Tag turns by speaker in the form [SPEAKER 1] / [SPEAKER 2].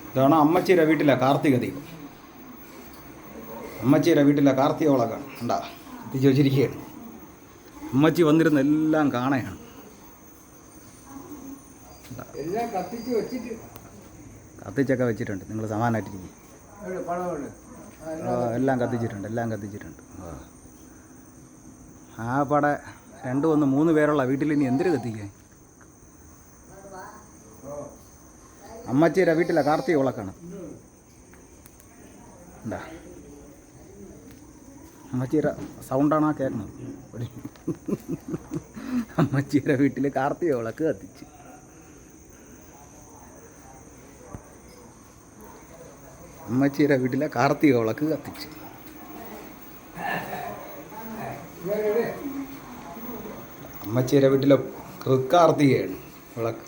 [SPEAKER 1] ഇതാണ് അമ്മച്ചിയുടെ വീട്ടിലെ കാർത്തിക ദീപം. അമ്മച്ചിയുടെ വീട്ടിലെ കാർത്തിക വിളക്കാണ്. ഉണ്ടാ എത്തിച്ച് വെച്ചിരിക്കുകയാണ്. അമ്മച്ചി വന്നിരുന്ന എല്ലാം കാണയാണ്. കത്തിച്ചൊക്കെ വെച്ചിട്ടുണ്ട്. നിങ്ങൾ സമാധാനമായിട്ടിരിക്കും. എല്ലാം കത്തിച്ചിട്ടുണ്ട്. ആ പടെ 2, 1, 3 പേരുള്ള വീട്ടിൽ ഇനി എന്തിനു കത്തിക്കാൻ? അമ്മച്ചിയുടെ വീട്ടിലെ കാർത്തിക വിളക്കാണ്. എന്താ അമ്മച്ചിയുടെ സൗണ്ടാണ് ആ കേൾക്കുന്നത്. അമ്മച്ചിയുടെ വീട്ടിൽ കാർത്തിക വിളക്ക് കത്തിച്ച്. അമ്മച്ചിയുടെ വീട്ടിലെ കാർത്തിക വിളക്ക് കത്തിച്ച്. അമ്മച്ചിയുടെ വീട്ടിലെ കാർത്തികയാണ് വിളക്ക്.